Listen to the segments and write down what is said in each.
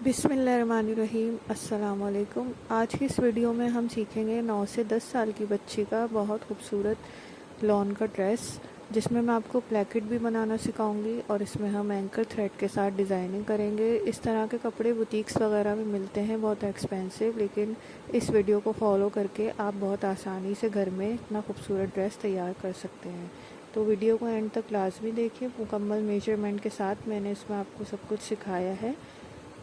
बिस्मिल्लाहिर्रहमानिर्रहीम। अस्सलाम वालेकुम। आज की इस वीडियो में हम सीखेंगे 9 से 10 साल की बच्ची का बहुत खूबसूरत लॉन का ड्रेस, जिसमें मैं आपको प्लेकेट भी बनाना सिखाऊंगी और इसमें हम एंकर थ्रेड के साथ डिज़ाइनिंग करेंगे। इस तरह के कपड़े बुटीक्स वगैरह में मिलते हैं, बहुत एक्सपेंसिव, लेकिन इस वीडियो को फॉलो करके आप बहुत आसानी से घर में इतना खूबसूरत ड्रेस तैयार कर सकते हैं। तो वीडियो को एंड तक लाजमी देखिए। मुकम्मल मेजरमेंट के साथ मैंने इसमें आपको सब कुछ सिखाया है।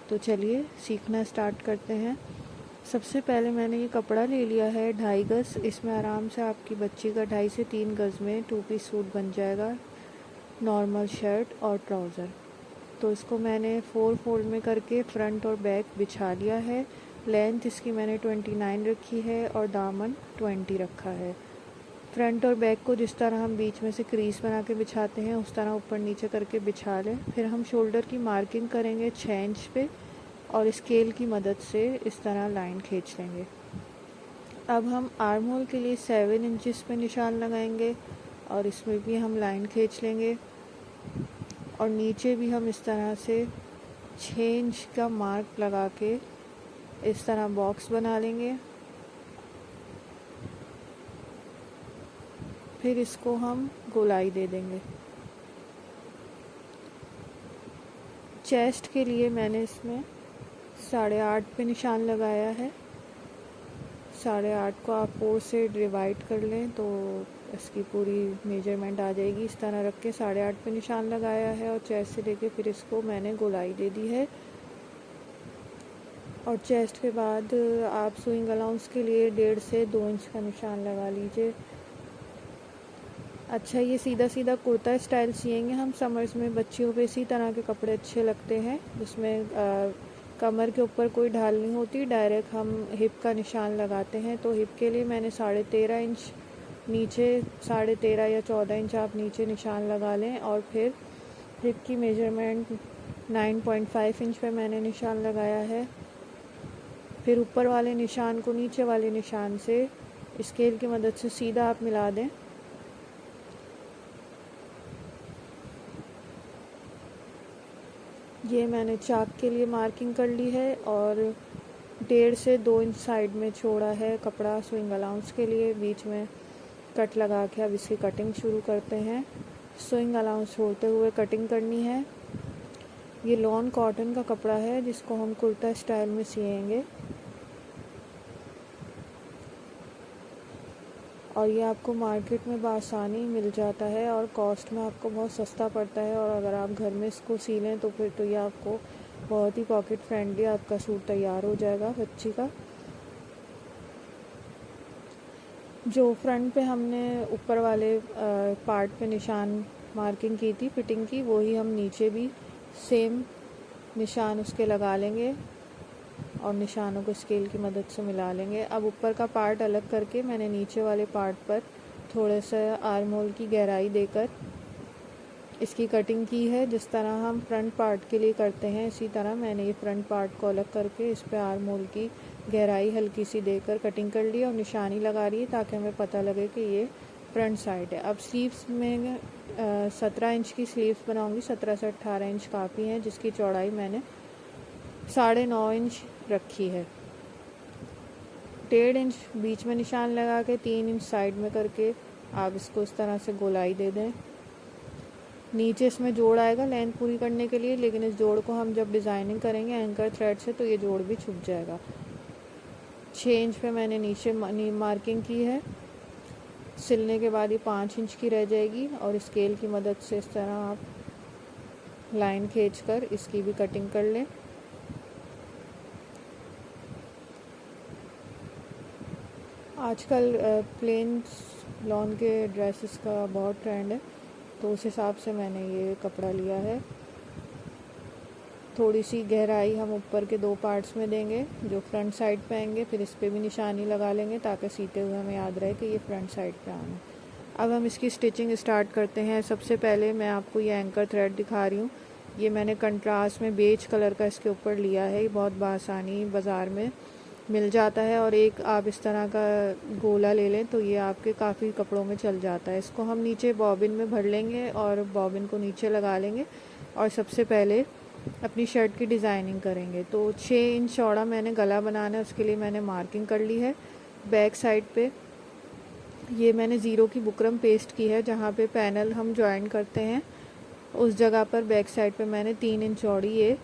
तो चलिए सीखना स्टार्ट करते हैं। सबसे पहले मैंने ये कपड़ा ले लिया है 2.5 गज़। इसमें आराम से आपकी बच्ची का 2.5 से 3 गज़ में 2 पीस सूट बन जाएगा, नॉर्मल शर्ट और ट्राउज़र। तो इसको मैंने 4 फोल्ड में करके फ्रंट और बैक बिछा लिया है। लेंथ इसकी मैंने 29 रखी है और दामन 20 रखा है। फ्रंट और बैक को जिस तरह हम बीच में से क्रीज बना के बिछाते हैं उस तरह ऊपर नीचे करके बिछा लें। फिर हम शोल्डर की मार्किंग करेंगे 6 इंच पे और स्केल की मदद से इस तरह लाइन खींच लेंगे। अब हम आर्म होल के लिए 7 इंचेस पे निशान लगाएंगे और इसमें भी हम लाइन खींच लेंगे और नीचे भी हम इस तरह से 6 इंच का मार्क लगा के इस तरह बॉक्स बना लेंगे। फिर इसको हम गोलाई दे देंगे। चेस्ट के लिए मैंने इसमें 8.5 पे निशान लगाया है। 8.5 को आप 4 से डिवाइड कर लें तो इसकी पूरी मेजरमेंट आ जाएगी। इस तरह रख के 8.5 पे निशान लगाया है और चेस्ट से लेके फिर इसको मैंने गोलाई दे दी है। और चेस्ट के बाद आप सुइंग अलाउंस के लिए 1.5 से 2 इंच का निशान लगा लीजिए। अच्छा, ये सीधा सीधा कुर्ता स्टाइल सिएंगे हम समर्स में। बच्चियों पे इसी तरह के कपड़े अच्छे लगते हैं जिसमें कमर के ऊपर कोई ढाल नहीं होती, डायरेक्ट हम हिप का निशान लगाते हैं। तो हिप के लिए मैंने 13.5 इंच नीचे, 13.5 या 14 इंच आप नीचे निशान लगा लें और फिर हिप की मेजरमेंट 9.5 इंच पे मैंने निशान लगाया है। फिर ऊपर वाले निशान को नीचे वाले निशान से स्केल की मदद से सीधा आप मिला दें। ये मैंने चाक के लिए मार्किंग कर ली है और 1.5 से 2 इंच साइड में छोड़ा है कपड़ा स्विंग अलाउंस के लिए। बीच में कट लगा के अब इसकी कटिंग शुरू करते हैं। स्विंग अलाउंस छोड़ते हुए कटिंग करनी है। ये लॉन कॉटन का कपड़ा है जिसको हम कुर्ता स्टाइल में सिएंगे और ये आपको मार्केट में बआसानी मिल जाता है और कॉस्ट में आपको बहुत सस्ता पड़ता है। और अगर आप घर में इसको सी लें तो फिर तो ये आपको बहुत ही पॉकेट फ्रेंडली आपका सूट तैयार हो जाएगा बच्ची का। जो फ्रंट पे हमने ऊपर वाले पार्ट पे निशान मार्किंग की थी फिटिंग की, वही हम नीचे भी सेम निशान उसके लगा लेंगे और निशानों को स्केल की मदद से मिला लेंगे। अब ऊपर का पार्ट अलग करके मैंने नीचे वाले पार्ट पर थोड़ा सा आर्म होल की गहराई देकर इसकी कटिंग की है। जिस तरह हम फ्रंट पार्ट के लिए करते हैं इसी तरह मैंने ये फ्रंट पार्ट को अलग करके इस पर आर्म होल की गहराई हल्की सी देकर कटिंग कर ली और निशानी लगा रही है ताकि हमें पता लगे कि ये फ्रंट साइड है। अब स्लीव्स में 17 इंच की स्लीव्स बनाऊंगी। 17 से 18 इंच काफ़ी है, जिसकी चौड़ाई मैंने 9.5 इंच रखी है। 1.5 इंच बीच में निशान लगा के 3 इंच साइड में करके आप इसको इस तरह से गोलाई दे दें। नीचे इसमें जोड़ आएगा लेंथ पूरी करने के लिए, लेकिन इस जोड़ को हम जब डिज़ाइनिंग करेंगे एंकर थ्रेड से तो ये जोड़ भी छुप जाएगा। 6 इंच पे मैंने नीचे मार्किंग की है। सिलने के बाद ये 5 इंच की रह जाएगी और स्केल की मदद से इस तरह आप लाइन खींचकर इसकी भी कटिंग कर लें। आजकल प्लेन लॉन के ड्रेसेस का बहुत ट्रेंड है, तो उस हिसाब से मैंने ये कपड़ा लिया है। थोड़ी सी गहराई हम ऊपर के 2 पार्ट्स में देंगे जो फ्रंट साइड पे आएंगे। फिर इस पर भी निशानी लगा लेंगे ताकि सीते हुए हमें याद रहे कि ये फ्रंट साइड पे आना है। अब हम इसकी स्टिचिंग स्टार्ट करते हैं। सबसे पहले मैं आपको ये एंकर थ्रेड दिखा रही हूँ। ये मैंने कंट्रास्ट में बेज कलर का इसके ऊपर लिया है। ये बहुत बआसानी बाज़ार में मिल जाता है और एक आप इस तरह का गोला ले लें तो ये आपके काफ़ी कपड़ों में चल जाता है। इसको हम नीचे बॉबिन में भर लेंगे और बॉबिन को नीचे लगा लेंगे और सबसे पहले अपनी शर्ट की डिज़ाइनिंग करेंगे। तो 6 इंच चौड़ा मैंने गला बनाना है, उसके लिए मैंने मार्किंग कर ली है। बैक साइड पे ये मैंने ज़ीरो की बुकरम पेस्ट की है, जहाँ पे पैनल हम जॉइन करते हैं उस जगह पर बैक साइड पे मैंने 3 इंच चौड़ी ये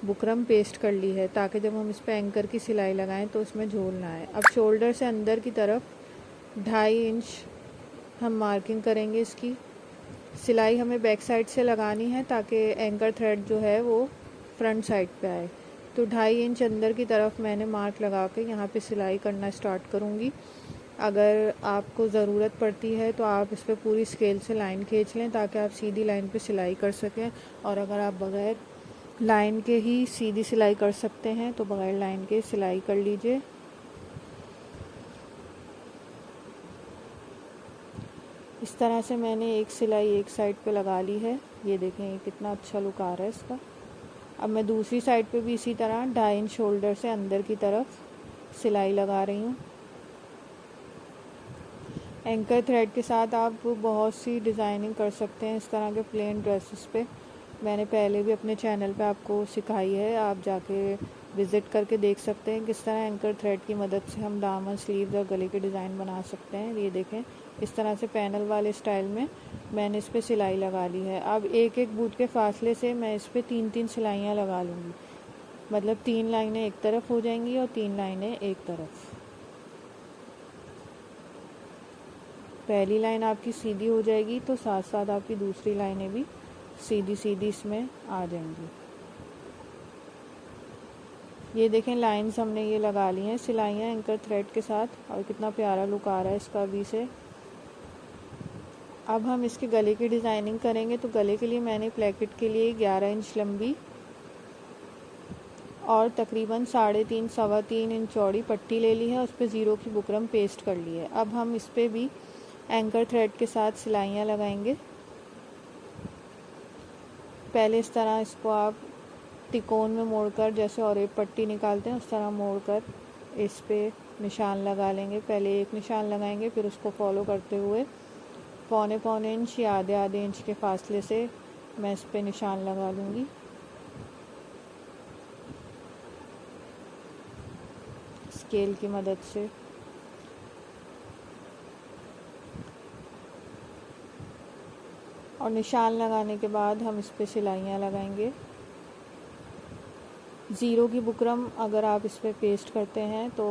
बुकरम पेस्ट कर ली है, ताकि जब हम इस पर एंकर की सिलाई लगाएं तो इसमें झोल ना आए। अब शोल्डर से अंदर की तरफ 2.5 इंच हम मार्किंग करेंगे। इसकी सिलाई हमें बैक साइड से लगानी है ताकि एंकर थ्रेड जो है वो फ्रंट साइड पे आए। तो 2.5 इंच अंदर की तरफ मैंने मार्क लगा के यहाँ पे सिलाई करना स्टार्ट करूँगी। अगर आपको ज़रूरत पड़ती है तो आप इस पर पूरी स्केल से लाइन खींच लें, ताकि आप सीधी लाइन पे सिलाई कर सकें। और अगर आप बगैर लाइन के ही सीधी सिलाई कर सकते हैं तो बगैर लाइन के सिलाई कर लीजिए। इस तरह से मैंने एक सिलाई एक साइड पे लगा ली है। ये देखें ये कितना अच्छा लुक आ रहा है इसका। अब मैं दूसरी साइड पे भी इसी तरह 2.5 इंच शोल्डर से अंदर की तरफ सिलाई लगा रही हूँ। एंकर थ्रेड के साथ आप बहुत सी डिज़ाइनिंग कर सकते हैं इस तरह के प्लेन ड्रेसेस पे। मैंने पहले भी अपने चैनल पे आपको सिखाई है, आप जाके विज़िट करके देख सकते हैं किस तरह एंकर थ्रेड की मदद से हम दामन, स्लीव्स और गले के डिज़ाइन बना सकते हैं। ये देखें इस तरह से पैनल वाले स्टाइल में मैंने इस पर सिलाई लगा ली है। अब एक एक बूट के फासले से मैं इस पर 3-3 सिलाइयाँ लगा लूँगी, मतलब 3 लाइनें एक तरफ हो जाएंगी और 3 लाइनें एक तरफ। पहली लाइन आपकी सीधी हो जाएगी तो साथ साथ आपकी दूसरी लाइनें भी सीधी सीधी इसमें आ जाएंगी। ये देखें लाइंस हमने ये लगा ली हैं सिलाइयाँ एंकर थ्रेड के साथ, और कितना प्यारा लुक आ रहा है इसका अभी से। अब हम इसके गले की डिज़ाइनिंग करेंगे। तो गले के लिए मैंने प्लेकेट के लिए 11 इंच लंबी और तकरीबन 3.5 सवा 3 इंच चौड़ी पट्टी ले ली है, उस पर ज़ीरो की बुकरम पेस्ट कर ली है। अब हम इस पर भी एंकर थ्रेड के साथ सिलाइयाँ लगाएंगे। पहले इस तरह इसको आप तिकोन में मोड़कर, जैसे और एक पट्टी निकालते हैं उस तरह मोड़कर इस पे निशान लगा लेंगे। पहले एक निशान लगाएंगे, फिर उसको फॉलो करते हुए पौने इंच या आधे इंच के फासले से मैं इस पे निशान लगा लूँगी। स्केल की मदद से और निशान लगाने के बाद हम इस पे सिलाइयाँ लगाएंगे। ज़ीरो की बुकरम अगर आप इस पर पेस्ट करते हैं तो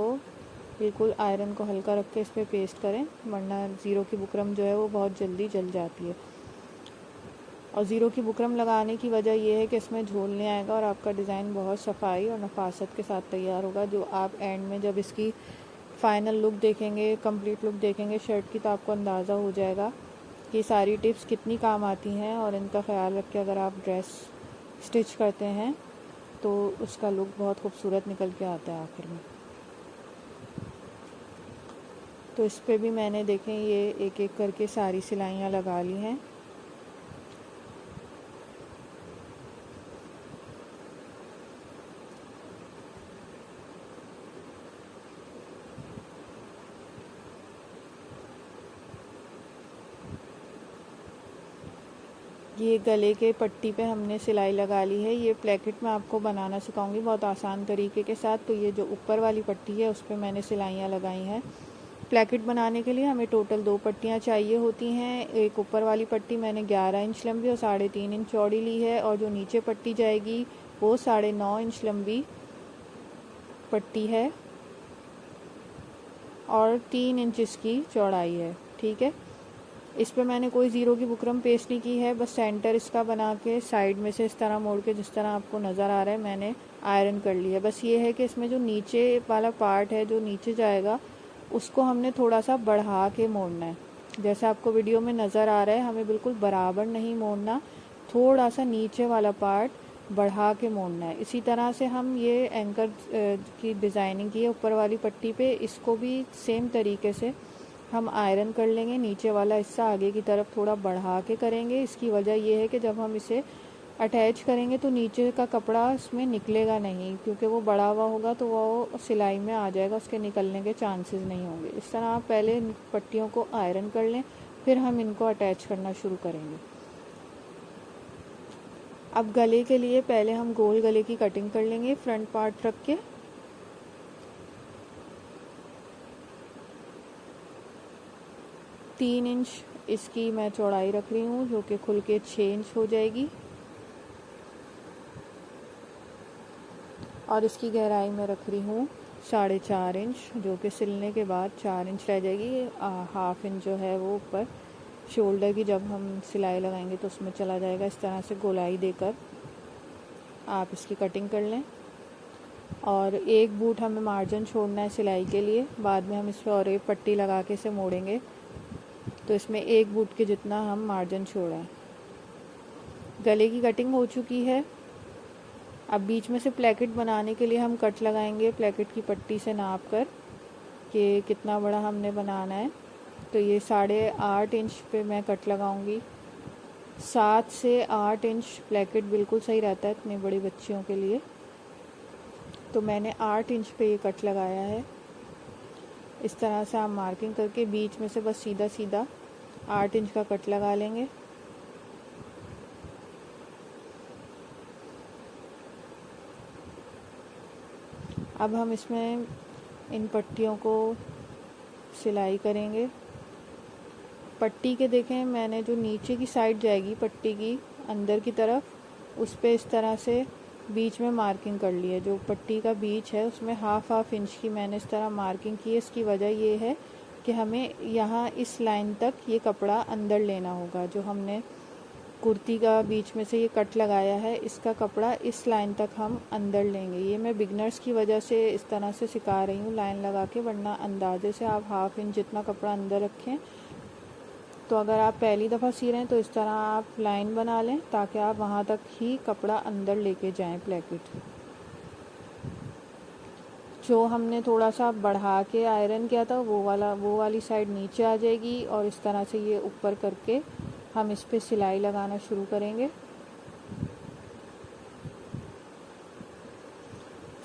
बिल्कुल आयरन को हल्का रख के इस पर पेस्ट करें, वरना ज़ीरो की बुकरम जो है वो बहुत जल्दी जल जाती है। और ज़ीरो की बुकरम लगाने की वजह यह है कि इसमें झोल नहीं आएगा और आपका डिज़ाइन बहुत सफाई और नफासत के साथ तैयार होगा, जो आप एंड में जब इसकी फ़ाइनल लुक देखेंगे, कंप्लीट लुक देखेंगे शर्ट की, तो आपको अंदाज़ा हो जाएगा कि सारी टिप्स कितनी काम आती हैं। और इनका ख्याल रख के अगर आप ड्रेस स्टिच करते हैं तो उसका लुक बहुत खूबसूरत निकल के आता है आखिर में। तो इस पे भी मैंने देखें ये एक एक करके सारी सिलाइयाँ लगा ली हैं। ये गले के पट्टी पे हमने सिलाई लगा ली है। ये प्लेकेट मैं आपको बनाना सिखाऊंगी बहुत आसान तरीके के साथ। तो ये जो ऊपर वाली पट्टी है उस पर मैंने सिलाइयाँ लगाई हैं। प्लेकेट बनाने के लिए हमें टोटल 2 पट्टियाँ चाहिए होती हैं। एक ऊपर वाली पट्टी मैंने 11 इंच लंबी और 3.5 इंच चौड़ी ली है, और जो नीचे पट्टी जाएगी वो 9.5 इंच लंबी पट्टी है और 3 इंच इसकी चौड़ाई है। ठीक है, इस पे मैंने कोई ज़ीरो की बुकरम पेस्ट नहीं की है, बस सेंटर इसका बना के साइड में से इस तरह मोड़ के जिस तरह आपको नज़र आ रहा है मैंने आयरन कर लिया है। बस ये है कि इसमें जो नीचे वाला पार्ट है जो नीचे जाएगा उसको हमने थोड़ा सा बढ़ा के मोड़ना है। जैसे आपको वीडियो में नज़र आ रहा है, हमें बिल्कुल बराबर नहीं मोड़ना, थोड़ा सा नीचे वाला पार्ट बढ़ा के मोड़ना है। इसी तरह से हम ये एंकर की डिज़ाइनिंग की है ऊपर वाली पट्टी पे, इसको भी सेम तरीके से हम आयरन कर लेंगे। नीचे वाला हिस्सा आगे की तरफ थोड़ा बढ़ा के करेंगे। इसकी वजह यह है कि जब हम इसे अटैच करेंगे तो नीचे का कपड़ा इसमें निकलेगा नहीं, क्योंकि वो बड़ा हुआ होगा तो वो सिलाई में आ जाएगा, उसके निकलने के चांसेस नहीं होंगे। इस तरह आप पहले इन पट्टियों को आयरन कर लें, फिर हम इनको अटैच करना शुरू करेंगे। अब गले के लिए पहले हम गोल गले की कटिंग कर लेंगे फ्रंट पार्ट रख के। तीन इंच इसकी मैं चौड़ाई रख रही हूँ, जो कि खुल के 6 इंच हो जाएगी। और इसकी गहराई में रख रही हूँ 4.5 इंच, जो कि सिलने के बाद 4 इंच रह जाएगी। हाफ इंच जो है वो ऊपर शोल्डर की जब हम सिलाई लगाएंगे तो उसमें चला जाएगा। इस तरह से गोलाई देकर आप इसकी कटिंग कर लें। और एक बूट हमें मार्जिन छोड़ना है सिलाई के लिए, बाद में हम इस पर और एक पट्टी लगा के इसे मोड़ेंगे, तो इसमें एक बूट के जितना हम मार्जिन छोड़ें। गले की कटिंग हो चुकी है। अब बीच में से प्लेकेट बनाने के लिए हम कट लगाएंगे प्लेकेट की पट्टी से नाप कर कि कितना बड़ा हमने बनाना है। तो ये 8.5 इंच पे मैं कट लगाऊंगी। 7 से 8 इंच प्लेकेट बिल्कुल सही रहता है इतने बड़ी बच्चियों के लिए। तो मैंने 8 इंच पे ये कट लगाया है। इस तरह से आप मार्किंग करके बीच में से बस सीधा सीधा 8 इंच का कट लगा लेंगे। अब हम इसमें इन पट्टियों को सिलाई करेंगे। पट्टी के देखें, मैंने जो नीचे की साइड जाएगी पट्टी की अंदर की तरफ, उस पे इस तरह से बीच में मार्किंग कर ली है। जो पट्टी का बीच है उसमें हाफ इंच की मैंने इस तरह मार्किंग की है। इसकी वजह ये है कि हमें यहाँ इस लाइन तक ये कपड़ा अंदर लेना होगा। जो हमने कुर्ती का बीच में से ये कट लगाया है, इसका कपड़ा इस लाइन तक हम अंदर लेंगे। ये मैं बिगनर्स की वजह से इस तरह से सिखा रही हूँ लाइन लगा के, वरना अंदाजे से आप हाफ इंच जितना कपड़ा अंदर रखें। तो अगर आप पहली दफ़ा सी रहे हैं तो इस तरह आप लाइन बना लें ताकि आप वहाँ तक ही कपड़ा अंदर लेके जाएं प्लेकेट। जो हमने थोड़ा सा बढ़ा के आयरन किया था वो वाली साइड नीचे आ जाएगी, और इस तरह से ये ऊपर करके हम इस पे सिलाई लगाना शुरू करेंगे।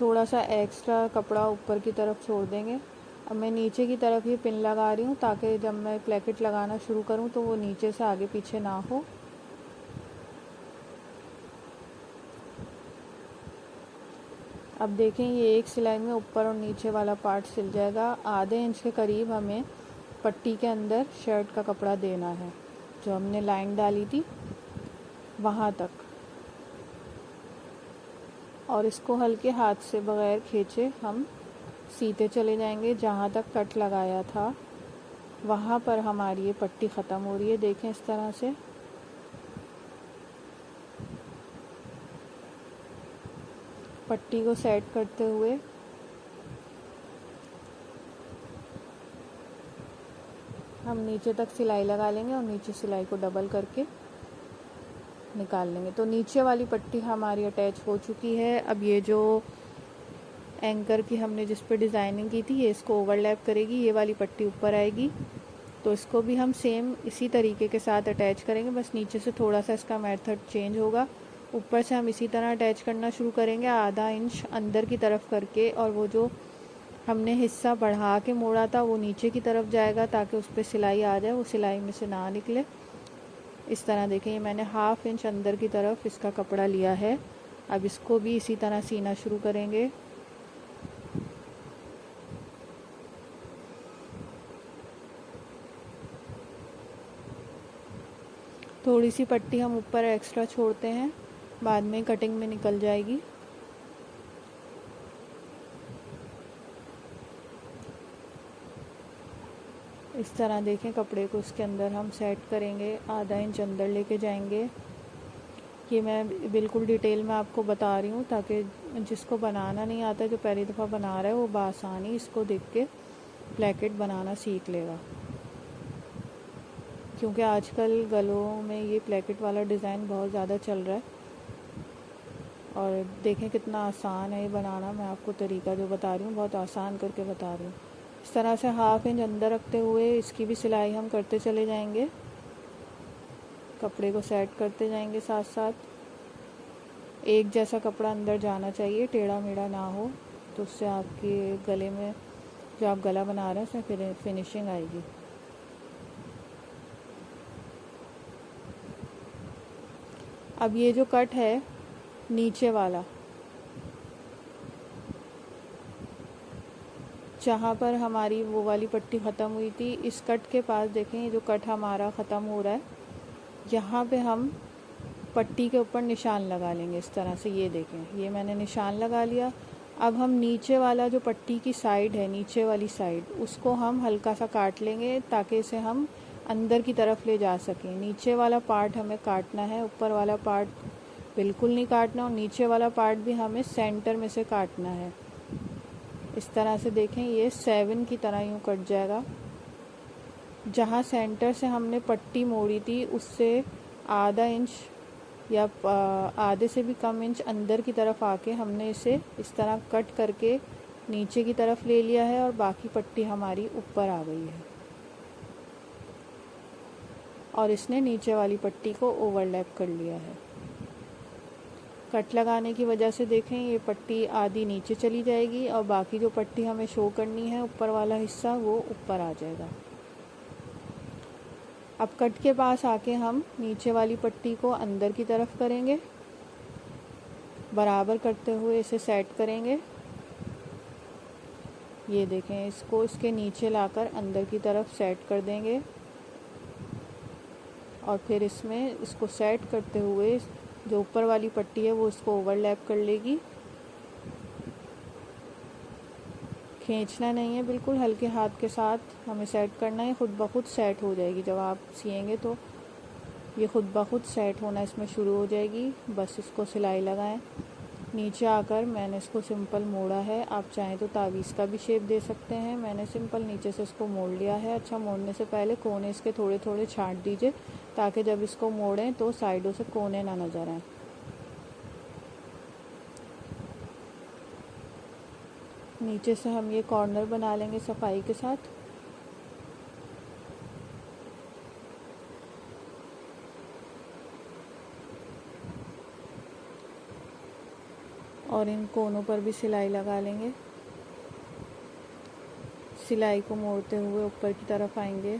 थोड़ा सा एक्स्ट्रा कपड़ा ऊपर की तरफ छोड़ देंगे। अब मैं नीचे की तरफ ये पिन लगा रही हूँ ताकि जब मैं प्लेकेट लगाना शुरू करूँ तो वो नीचे से आगे पीछे ना हो। अब देखें ये एक सिलाई में ऊपर और नीचे वाला पार्ट सिल जाएगा। आधे इंच के करीब हमें पट्टी के अंदर शर्ट का कपड़ा देना है, जो हमने लाइन डाली थी वहाँ तक। और इसको हल्के हाथ से बग़ैर खींचे हम सीते चले जाएंगे। जहाँ तक कट लगाया था वहाँ पर हमारी ये पट्टी ख़त्म हो रही है। देखें इस तरह से। पट्टी को सेट करते हुए हम नीचे तक सिलाई लगा लेंगे और नीचे सिलाई को डबल करके निकाल लेंगे। तो नीचे वाली पट्टी हमारी अटैच हो चुकी है। अब ये जो एंकर की हमने जिस पे डिज़ाइनिंग की थी, ये इसको ओवरलैप करेगी, ये वाली पट्टी ऊपर आएगी। तो इसको भी हम सेम इसी तरीके के साथ अटैच करेंगे, बस नीचे से थोड़ा सा इसका मेथड चेंज होगा। ऊपर से हम इसी तरह अटैच करना शुरू करेंगे, आधा इंच अंदर की तरफ करके। और वो जो हमने हिस्सा बढ़ा के मोड़ा था वो नीचे की तरफ जाएगा ताकि उस पर सिलाई आ जाए, वो सिलाई में से ना निकले। इस तरह देखें, ये मैंने हाफ इंच अंदर की तरफ इसका कपड़ा लिया है। अब इसको भी इसी तरह सीना शुरू करेंगे। थोड़ी सी पट्टी हम ऊपर एक्स्ट्रा छोड़ते हैं, बाद में कटिंग में निकल जाएगी। इस तरह देखें, कपड़े को इसके अंदर हम सेट करेंगे, आधा इंच अंदर लेके जाएंगे। ये मैं बिल्कुल डिटेल में आपको बता रही हूँ ताकि जिसको बनाना नहीं आता, जो पहली दफ़ा बना रहा है, वो बआसानी इसको देख के प्लेकेट बनाना सीख लेगा। क्योंकि आजकल गलों में ये प्लेकेट वाला डिज़ाइन बहुत ज़्यादा चल रहा है। और देखें कितना आसान है ये बनाना। मैं आपको तरीका जो बता रही हूँ बहुत आसान करके बता रही हूँ। इस तरह से हाफ इंच अंदर रखते हुए इसकी भी सिलाई हम करते चले जाएंगे, कपड़े को सेट करते जाएंगे साथ साथ। एक जैसा कपड़ा अंदर जाना चाहिए, टेढ़ा मेढ़ा ना हो, तो उससे आपके गले में जो आप गला बना रहे हैं उसमें फिर फिनिशिंग आएगी। अब ये जो कट है नीचे वाला, जहाँ पर हमारी वो वाली पट्टी ख़त्म हुई थी, इस कट के पास देखें ये जो कट हमारा ख़त्म हो रहा है, यहाँ पे हम पट्टी के ऊपर निशान लगा लेंगे इस तरह से। ये देखें, ये मैंने निशान लगा लिया। अब हम नीचे वाला जो पट्टी की साइड है, नीचे वाली साइड, उसको हम हल्का सा काट लेंगे ताकि इसे हम अंदर की तरफ ले जा सकें। नीचे वाला पार्ट हमें काटना है, ऊपर वाला पार्ट बिल्कुल नहीं काटना, और नीचे वाला पार्ट भी हमें सेंटर में से काटना है। इस तरह से देखें, ये 7 की तरह यूँ कट जाएगा। जहाँ सेंटर से हमने पट्टी मोड़ी थी उससे आधा इंच या आधे से भी कम इंच अंदर की तरफ आके हमने इसे इस तरह कट करके नीचे की तरफ ले लिया है, और बाकी पट्टी हमारी ऊपर आ गई है, और इसने नीचे वाली पट्टी को ओवरलैप कर लिया है। कट लगाने की वजह से देखें ये पट्टी आधी नीचे चली जाएगी, और बाकी जो पट्टी हमें शो करनी है ऊपर वाला हिस्सा, वो ऊपर आ जाएगा। अब कट के पास आके हम नीचे वाली पट्टी को अंदर की तरफ करेंगे, बराबर करते हुए इसे सेट करेंगे। ये देखें, इसको इसके नीचे लाकर अंदर की तरफ सेट कर देंगे, और फिर इसमें इसको सेट करते हुए जो ऊपर वाली पट्टी है वो इसको ओवरलैप कर लेगी। खींचना नहीं है, बिल्कुल हल्के हाथ के साथ हमें सेट करना है। खुद ब खुद सेट हो जाएगी। जब आप सिएंगे तो ये खुद ब खुद सेट होना इसमें शुरू हो जाएगी। बस इसको सिलाई लगाएं। नीचे आकर मैंने इसको सिंपल मोड़ा है। आप चाहें तो तावीज़ का भी शेप दे सकते हैं। मैंने सिंपल नीचे से इसको मोड़ लिया है। अच्छा, मोड़ने से पहले कोने इसके थोड़े थोड़े छांट दीजिए, ताकि जब इसको मोड़ें तो साइडों से कोने ना नज़र आएँ। नीचे से हम ये कॉर्नर बना लेंगे सफाई के साथ। और इन कोनों पर भी सिलाई लगा लेंगे। सिलाई को मोड़ते हुए ऊपर की तरफ आएंगे।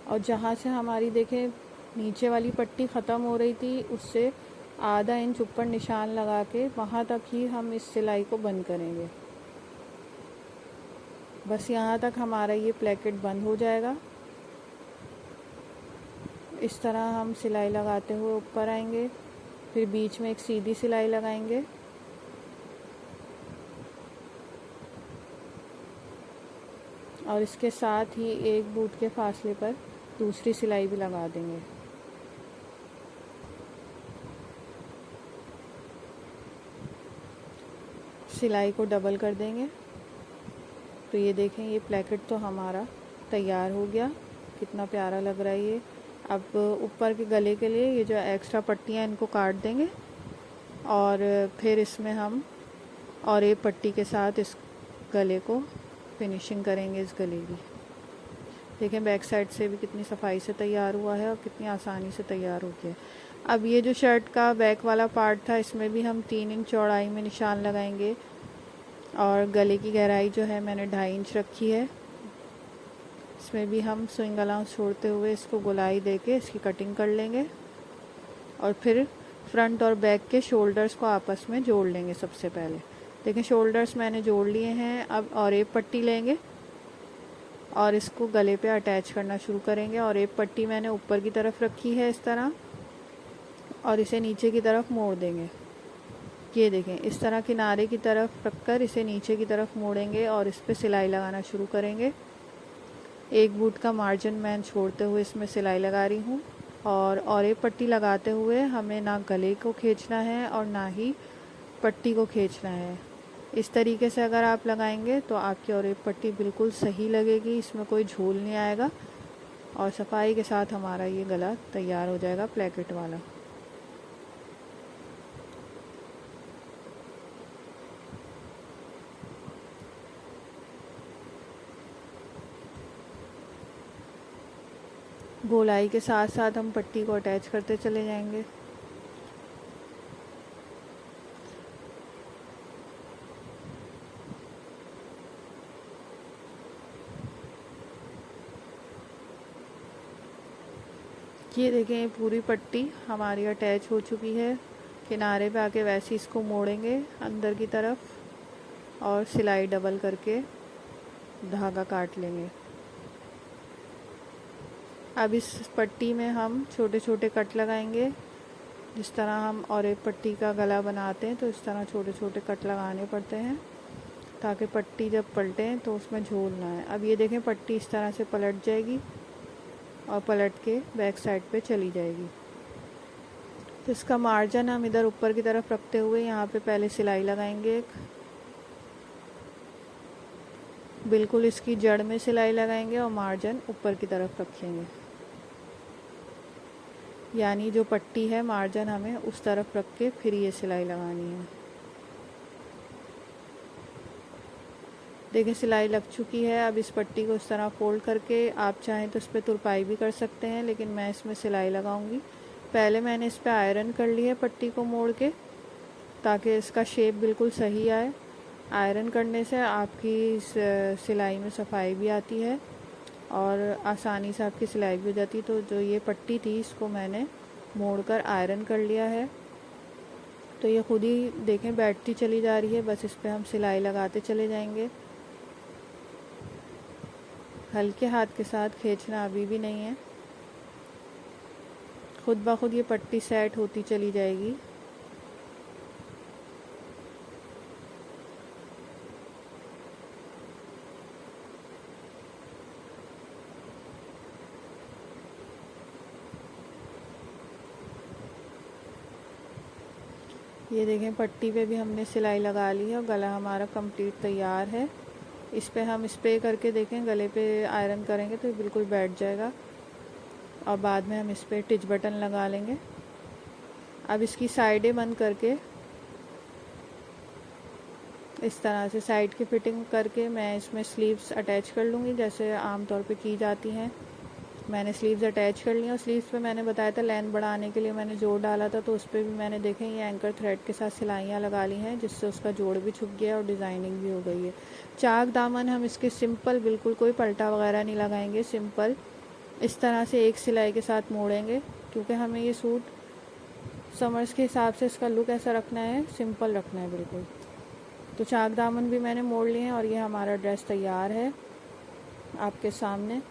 और जहाँ से हमारी देखें नीचे वाली पट्टी ख़त्म हो रही थी, उससे आधा इंच ऊपर निशान लगा के वहाँ तक ही हम इस सिलाई को बंद करेंगे। बस यहाँ तक हमारा ये प्लेकेट बंद हो जाएगा। इस तरह हम सिलाई लगाते हुए ऊपर आएंगे, फिर बीच में एक सीधी सिलाई लगाएंगे। और इसके साथ ही एक बूट के फासले पर दूसरी सिलाई भी लगा देंगे। सिलाई को डबल कर देंगे। तो ये देखें, ये प्लेकेट तो हमारा तैयार हो गया। कितना प्यारा लग रहा है ये। अब ऊपर के गले के लिए ये जो एक्स्ट्रा पट्टियाँ इनको काट देंगे, और फिर इसमें हम और एक पट्टी के साथ इस गले को फिनिशिंग करेंगे। इस गले की देखें, बैक साइड से भी कितनी सफाई से तैयार हुआ है और कितनी आसानी से तैयार हो गया। अब ये जो शर्ट का बैक वाला पार्ट था, इसमें भी हम 3 इंच चौड़ाई में निशान लगाएंगे, और गले की गहराई जो है मैंने 2.5 इंच रखी है। इसमें भी हम स्विंग अलाउंस छोड़ते हुए इसको गोलाई देके इसकी कटिंग कर लेंगे, और फिर फ्रंट और बैक के शोल्डर्स को आपस में जोड़ लेंगे। सबसे पहले देखें, शोल्डर्स मैंने जोड़ लिए हैं। अब और एक पट्टी लेंगे और इसको गले पे अटैच करना शुरू करेंगे। और एक पट्टी मैंने ऊपर की तरफ रखी है इस तरह, और इसे नीचे की तरफ मोड़ देंगे। ये देखें, इस तरह किनारे की तरफ रखकर इसे नीचे की तरफ मोड़ेंगे और इस पर सिलाई लगाना शुरू करेंगे। एक बूट का मार्जिन मैं छोड़ते हुए इसमें सिलाई लगा रही हूँ, और एक पट्टी लगाते हुए हमें ना गले को खींचना है और ना ही पट्टी को खींचना है। इस तरीके से अगर आप लगाएंगे तो आपकी और एक पट्टी बिल्कुल सही लगेगी, इसमें कोई झोल नहीं आएगा, और सफाई के साथ हमारा ये गला तैयार हो जाएगा प्लेकेट वाला। गोलाई के साथ साथ हम पट्टी को अटैच करते चले जाएंगे। ये देखें पूरी पट्टी हमारी अटैच हो चुकी है। किनारे पे आके वैसे इसको मोड़ेंगे अंदर की तरफ और सिलाई डबल करके धागा काट लेंगे। अब इस पट्टी में हम छोटे छोटे कट लगाएंगे, जिस तरह हम और एक पट्टी का गला बनाते हैं तो इस तरह छोटे छोटे कट लगाने पड़ते हैं ताकि पट्टी जब पलटें तो उसमें झोल ना आए। अब ये देखें पट्टी इस तरह से पलट जाएगी और पलट के बैक साइड पे चली जाएगी। तो इसका मार्जिन हम इधर ऊपर की तरफ रखते हुए यहाँ पे पहले सिलाई लगाएंगे एक, बिल्कुल इसकी जड़ में सिलाई लगाएंगे और मार्जिन ऊपर की तरफ रखेंगे, यानी जो पट्टी है मार्जिन हमें उस तरफ रख के फिर ये सिलाई लगानी है। देखिए सिलाई लग चुकी है। अब इस पट्टी को इस तरह फोल्ड करके आप चाहें तो इस पर तुरपाई भी कर सकते हैं, लेकिन मैं इसमें सिलाई लगाऊंगी। पहले मैंने इस पर आयरन कर ली है पट्टी को मोड़ के, ताकि इसका शेप बिल्कुल सही आए। आयरन करने से आपकी सिलाई में सफाई भी आती है और आसानी से आपकी सिलाई भी हो जाती है। तो जो ये पट्टी थी इसको मैंने मोड़कर आयरन कर लिया है। तो ये खुद ही देखें बैठती चली जा रही है, बस इस पर हम सिलाई लगाते चले जाएंगे। हल्के हाथ के साथ खींचना अभी भी नहीं है, खुद ब खुद ये पट्टी सेट होती चली जाएगी। ये देखें पट्टी पे भी हमने सिलाई लगा ली है और गला हमारा कंप्लीट तैयार है। इस पे हम स्प्रे करके देखें, गले पे आयरन करेंगे तो ये बिल्कुल बैठ जाएगा और बाद में हम इस पे टिच बटन लगा लेंगे। अब इसकी साइडें बंद करके इस तरह से साइड की फिटिंग करके मैं इसमें स्लीव्स अटैच कर लूँगी, जैसे आमतौर पे की जाती हैं। मैंने स्लीव्स अटैच कर ली और स्लीव्स पे मैंने बताया था लेंथ बढ़ाने के लिए मैंने जोड़ डाला था, तो उस पर भी मैंने देखें ये एंकर थ्रेड के साथ सिलाइयाँ लगा ली हैं, जिससे उसका जोड़ भी छुप गया और डिज़ाइनिंग भी हो गई है। चाक दामन हम इसके सिंपल, बिल्कुल कोई पलटा वगैरह नहीं लगाएंगे, सिंपल इस तरह से एक सिलाई के साथ मोड़ेंगे, क्योंकि हमें ये सूट समर्स के हिसाब से इसका लुक ऐसा रखना है, सिंपल रखना है बिल्कुल। तो चाक दामन भी मैंने मोड़ लिए हैं और ये हमारा ड्रेस तैयार है आपके सामने।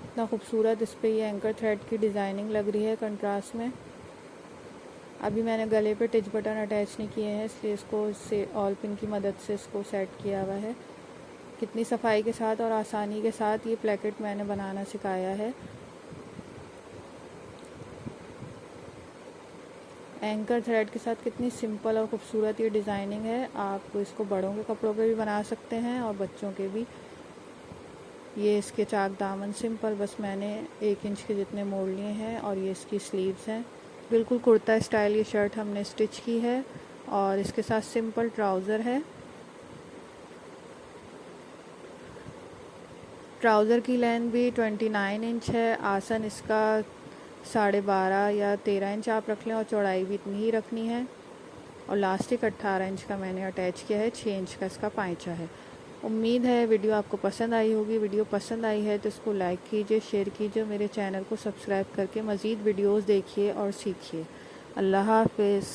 इतना खूबसूरत इस पर ये एंकर थ्रेड की डिज़ाइनिंग लग रही है कंट्रास्ट में। अभी मैंने गले पे टिच बटन अटैच नहीं किए हैं, इसलिए इसको से ऑल पिन की मदद से इसको सेट किया हुआ है। कितनी सफाई के साथ और आसानी के साथ ये प्लेकेट मैंने बनाना सिखाया है। एंकर थ्रेड के साथ कितनी सिंपल और ख़ूबसूरत ये डिज़ाइनिंग है। आप इसको बड़ों के कपड़ों पे भी बना सकते हैं और बच्चों के भी। ये इसके चाक दामन सिंपल, बस मैंने 1 इंच के जितने मोड़ लिए हैं और ये इसकी स्लीव्स हैं। बिल्कुल कुर्ता स्टाइल ये शर्ट हमने स्टिच की है और इसके साथ सिंपल ट्राउज़र है। ट्राउज़र की लेंथ भी 29 इंच है। आसन इसका 12.5 या 13 इंच आप रख लें और चौड़ाई भी इतनी ही रखनी है। और लास्टिक 18 इंच का मैंने अटैच किया है, 6 इंच का इसका पांचा है। उम्मीद है वीडियो आपको पसंद आई होगी। वीडियो पसंद आई है तो इसको लाइक कीजिए, शेयर कीजिए, मेरे चैनल को सब्सक्राइब करके मज़ीद वीडियोस देखिए और सीखिए। अल्लाह हाफ़िज़।